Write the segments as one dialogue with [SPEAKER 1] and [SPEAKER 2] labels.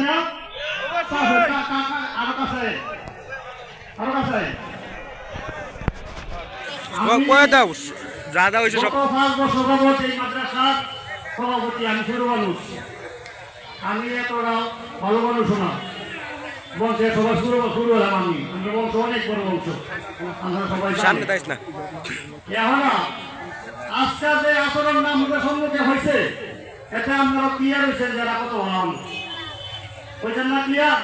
[SPEAKER 1] না আরো কাছে
[SPEAKER 2] যা যা হয়েছে সব
[SPEAKER 1] 5 বছর যাবত এই মাদ্রাসার সভাপতি। আমি ছোট মানুষ, আমি এতটা ভালো মানুষ না। বংশে সবাই শুরু হলাম আমি। আমরা বংশ অনেক বড় বংশ, আমরা সবাই
[SPEAKER 2] সামনে যাইস না।
[SPEAKER 1] এখন আজকে যে আচরণ না আমাদের সম্মুখে হয়েছে, এটা আপনারা ক্লিয়ার হয়েছেন যারা কত ভালো হয়েছেন না ক্লিয়ার?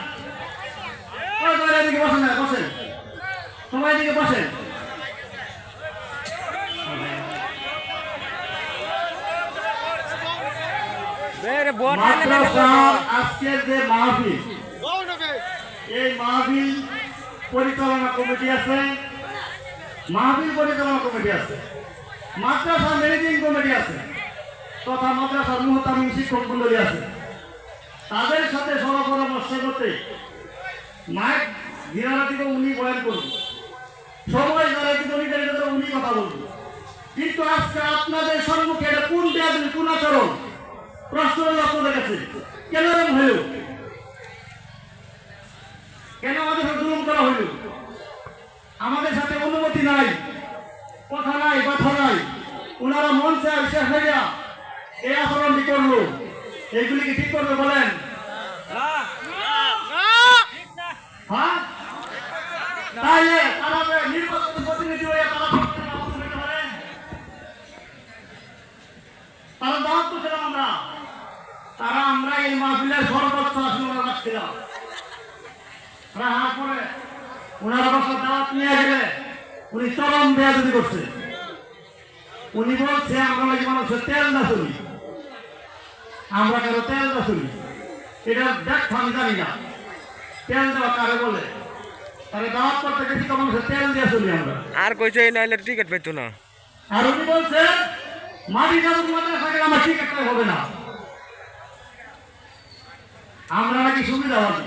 [SPEAKER 1] এদিকে বসেন না, বসেন সবাই, এদিকে বসেন। আজকের যে মাহফিল, এই মাহফিল পরিচালনা কমিটি আছে, মাহফিল পরিচালনা কমিটি আছে, মাদ্রাসা ম্যানেজিং কমিটি আছে, তথা মাদ্রাসার মুহতামিম শিক্ষক মন্ডলী আছে। তাদের সাথে পরামর্শ করতে মাইক ঘিরানা থেকে উনি বয়ান করবেন, সময় যারা কিন্তু উনি কথা বলবেন। কিন্তু আজকে আপনাদের সম্মুখে এটা কোন বেয়াদবি, কোন আচরণ? প্রশ্ন আপনাদের কাছে, কেন এরকম হইল? কেন আমাদের সাথে জুলুম করা হইল? আমাদের সাথে অনুমতি নাই, কথা নাই, কথা নাই। ওনারা মঞ্চে শেষ হইয়া এই আচরণটি করলো, এইগুলি কি ঠিক করবে বলেন? হ্যাঁ, তাইলে তারা নির্বাচন প্রতিনিধি হয়ে তারা দাওয়াত করছিলাম আমরা এই মাহফিলের সর্বোচ্চ আসলে রাখছিলাম। পরে ওনারা বছর দাওয়াত নিয়ে গেলে উনি চরম বেয়াদবি করছে। উনি বলছে আমরা নাকি মানুষের তেল না চলি, আমরা কেন তেল না চলি? এটা ব্যাখ্যা আমি জানি না। তেল দেওয়া কারে বলে? তাহলে দাওয়াত করতে গেছি তো মানুষের তেল দিয়ে চলি আমরা।
[SPEAKER 2] আর কইছে নাইলে টিকিট পেতো না।
[SPEAKER 1] আর উনি বলছে মাটি যাদুর মাদ্রাসা গেলে আমার টিকিটটা হবে না, আমরা নাকি সুবিধাবাদী।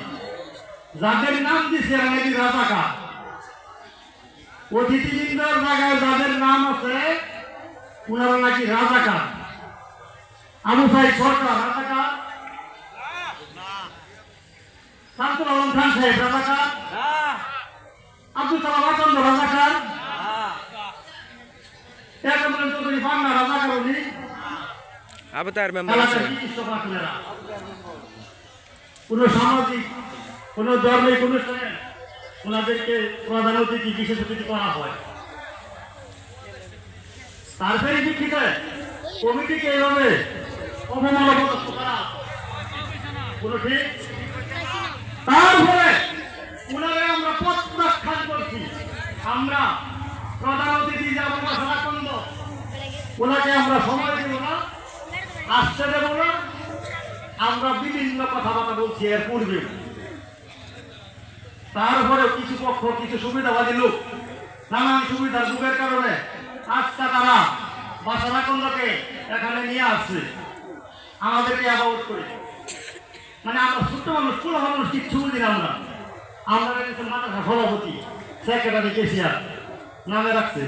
[SPEAKER 1] যাদের নাম দিচ্ছে এরা নাকি রাজাকার। অতিথিবৃন্দর জায়গায় যাদের নাম আছে ওনারা নাকি রাজাকার। আবু সাইদ সরকার রাজাকার, শামসুল আলম খান সাহেব রাজাকার, আব্দুল সালাম আচন্দ রাজাকার, চৌধুরী পান্না রাজাকার। উনি
[SPEAKER 2] আবতার মেম্বার আছে।
[SPEAKER 1] কোন সামাজিক, কোন ধর্মিক অনুষ্ঠানে ওনাদেরকে প্রধান অতিথি, বিশেষ অতিথি করা হয়। তারপরে ভিত্তিতে কমিটিকে এইভাবে অবমাননা করা কোন ঠিক? তারপরে ওনারে আমরা প্রত্যাখ্যান করছি। আমরা প্রধান অতিথি যেমন সারাখণ্ড, ওনাকে আমরা সময় দেব না, আসতে দেব না। আমরা বিভিন্ন কথাবার্তা বলছি এর পূর্বে। তারপরে কিছু পক্ষ, কিছু সুবিধাবাদী লোক নানান সুবিধার যুগের কারণে আজকে তারা বাসারাখণ্ডকে এখানে নিয়ে আসছে, আমাদেরকে অ্যাবাউট করে। মানে আমরা ছোট্ট মানুষ, পুরো মানুষ কিচ্ছু বুঝি না। আমরা মাদ্রাসা সভাপতি, সেক্রেটারি, কেশিয়ার নামে রাখছে।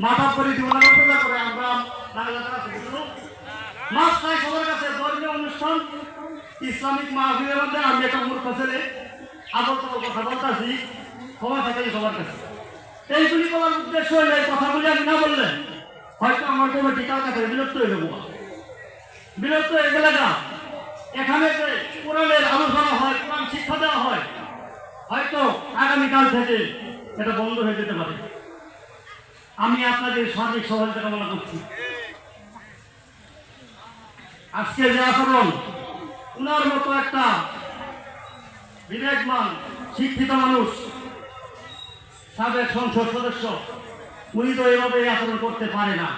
[SPEAKER 1] মাথা পরিধি ওনারা করে আমরা মাস্টার সবার কাছে ধর্মীয় অনুষ্ঠান, ইসলামিক মাহফিলের মধ্যে আমি একটা মূর্খ ছেলে আদর কথা বলতেছি, ক্ষমা থাকে সবার কাছে। এইগুলি করার উদ্দেশ্য হইলে কথাগুলি আমি না বললে হয়তো আমার কমিটি কার কাছে বিরক্ত হয়ে যাবো। বিরক্ত হয়ে গেলে না, এখানে যে কোরআনের আলোচনা হয়, কোরআন শিক্ষা দেওয়া হয়, হয়তো আগামীকাল থেকে এটা বন্ধ হয়ে যেতে পারে। আমি আপনাদের সার্বিক সহযোগিতা কামনা করছি। আজকে যে আচরণ, উনার মতো একটা বিবেকমান শিক্ষিত মানুষ, সাবেক সংসদ সদস্য, উনি তো এভাবে আচরণ করতে পারে না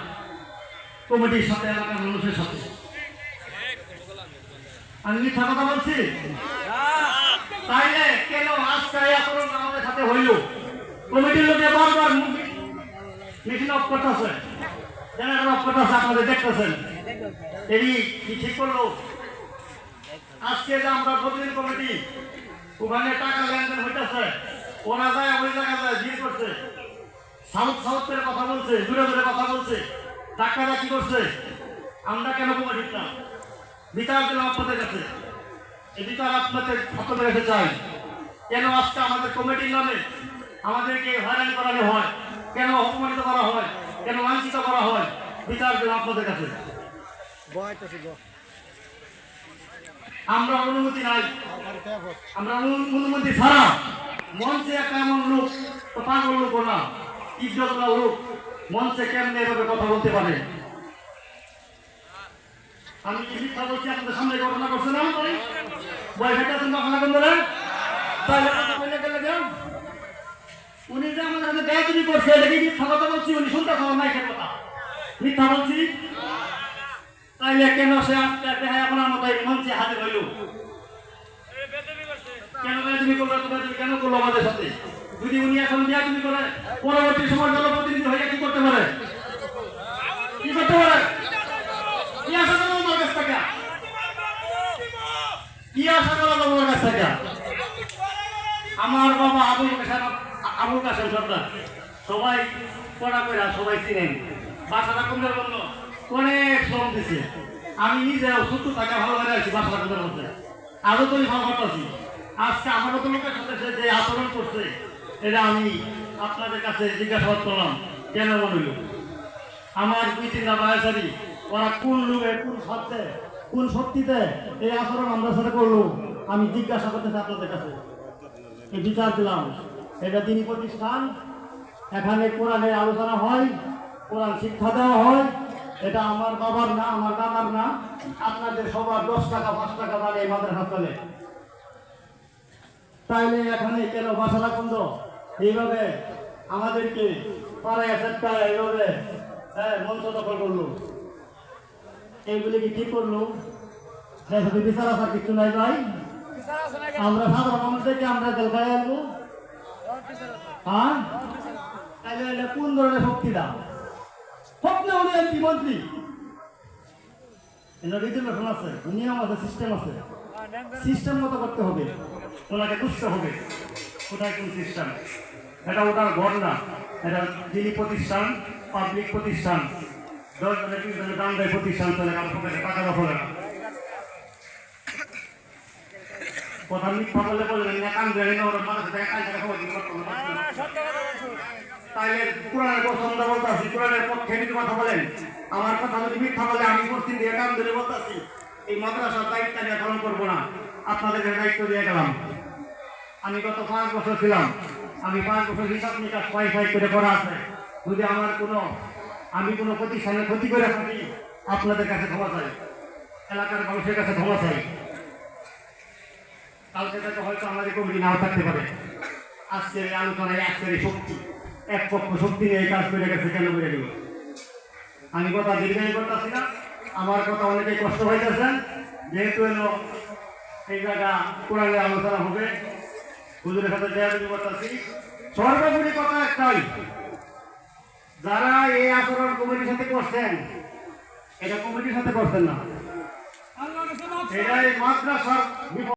[SPEAKER 1] কমিটির সাথে, এলাকার মানুষের সাথে। আমি মিথ্যা কথা বলছি? তাইলে কেন আজকে এই আচরণ আমাদের সাথে হইল? কমিটির লোকে বারবার মিছিল অফ করতেছে, জেনারেল অফ করতেছে, আপনাদের দেখতেছেন। এই কি ঠিক করলো? আজকে যে আমরা প্রতিদিন কমিটি ওখানে টাকা লেনদেন হইতেছে, ওরা যায় ওই জায়গায় যায় ভিড় করছে, সাউথের কথা বলছে, দূরে দূরে কথা বলছে, ডাক্তাররা কি করছে? আমরা কেন কমিটি দিতাম? বিচার দিলাম আপনাদের কাছে। এই বিচার আপনাদের কাছে চাই। কেন আজকে আমাদের কমিটির নামে আমাদেরকে হয়রানি করানো হয়, কেন অপমানিত করা হয়, কেন লাঞ্ছিত করা হয়, বিচার দিলাম আপনাদের কাছে। আমরা অনুমতি নাই, আমরা অনুমতি ছাড়া মঞ্চে একটা এমন লোক, তো পাগল লোক না, ইজ্জতলা লোক মঞ্চে কেমনে এভাবে কথা বলতে পারে? আমি কি মিথ্যা বলছি? আপনাদের সামনে ঘটনা করছে না বই ভেটাছেন ঘটনা কোন ধরে তাহলে কথা বলে গেলে যান। উনি যে আমাদের হাতে বেয়াদবি করছে, এটা কি মিথ্যা কথা বলছি? উনি শুনতে পাবেন না এটার কথা মিথ্যা বলছি? তাইলে কেন সে আজকে দেখা আপনার মতো মঞ্চে হাজির হইল? কেন বেয়াদবি করলো? কেন করলো আমাদের সাথে? যদি উনি এখন বেয়াদবি করে পরবর্তী সময় জনপ্রতিনিধি হয়ে কি করতে পারে? কি করতে পারে? কি আশা করো আমার কাছ থেকে? কি আশা করো আমার কাছ থেকে? আমার বাবা আবুল কাসেম সর্দার সবাই পড়া করে সবাই চিনেন। বাসাটা কুমদের বন্ধ অনেক শ্রম দিচ্ছে। আমি নিজে 70 টাকা ভালো করে আছি বাসাটা কুমদের মধ্যে, আরো তো ভালো করতেছি। আজকে আমার মতো লোকের সাথে যে আচরণ করছে, এটা আমি আপনাদের কাছে জিজ্ঞাসাবাদ করলাম কেন মনে হইল? আমার 2-3টা বায়াসারি ওরা কোন লোকে, কোন সত্যে, কোন শক্তিতে এই আচরণ আমরা সাথে করলো, আমি জিজ্ঞাসা করতেছি আপনাদের কাছে। এই বিচার দিলাম। এটা দিনী প্রতিষ্ঠান, এখানে কোরআনের আলোচনা হয়, কোরআন শিক্ষা দেওয়া হয়। এটা আমার বাবার না, আমার দাদার না, আপনাদের সবার 10 টাকা 5 টাকা দাঁড়িয়ে এই মাদ্রাসা চলে। তাইলে এখানে কেন বাসাটা বন্ধ? এইভাবে আমাদেরকে পাড়ায় একটা এইভাবে মঞ্চ দখল করলো, এইগুলি কি ঠিক করলো? বিচার আসার কিছু নাই ভাই। আমরা সাধারণ মানুষ থেকে আমরা জেলখায় আনবো, হ্যাঁ? তাইলে কোন ধরনের শক্তিটা হোক না? উনি এমপি মন্ত্রী, রিজর্ভেশন আছে, নিয়ম আছে, সিস্টেম আছে, সিস্টেম মতো করতে হবে, ওনাকে বুঝতে হবে কোথায় কোন সিস্টেম। এটা ওটার ঘর না, এটা দিনী প্রতিষ্ঠান, পাবলিক প্রতিষ্ঠান, 10 জনের 20 জনের দাম দেয় প্রতিষ্ঠান চলে, আমার পকেটে টাকা দখল না। কথা মিথ্যা বললে বললেন না, কান ধরে না, ওরা মানুষের থেকে কান টাকা খবর দিতে পারতো না। তাইলে কোরআনের পছন্দ বলতেছি, কোরআনের পক্ষে যদি কথা বলেন, আমার কথা যদি মিথ্যা বলে আমি মুসলিম দিয়ে কান ধরে বলতেছি, এই মাদ্রাসার দায়িত্ব নিয়ে পালন করবো না, আপনাদেরকে দায়িত্ব দিয়ে গেলাম। আমি গত 5 বছর ছিলাম, আমি 5 বছর হিসাব নিকাশ ফাই করে করা আছে। যদি আমার আমি কোনো প্রতিষ্ঠানের ক্ষতি করে থাকি, আপনাদের কাছে ক্ষমা চাই, এলাকার মানুষের কাছে ক্ষমা চাই। কালকে থেকে হয়তো আমাদের কমিটি নাও থাকতে পারে। আজকের এই আলোচনায় আজকের এই শক্তি, এক পক্ষ শক্তি নিয়ে এই কাজ করে গেছে, কেন করে দিব? আমি কথা দীর্ঘায়ী করতেছি না, আমার কথা অনেকেই কষ্ট হইতেছেন, যেহেতু এলো এই জায়গা কোরআনের আলোচনা হবে, হুজুরের সাথে দেয়াদি করতেছি। সর্বোপরি কথা একটাই, যারা এই আচরণ কমিটির সাথে করছেন, এটা কমিটির সাথে করছেন না, এটা এই মাদ্রাসার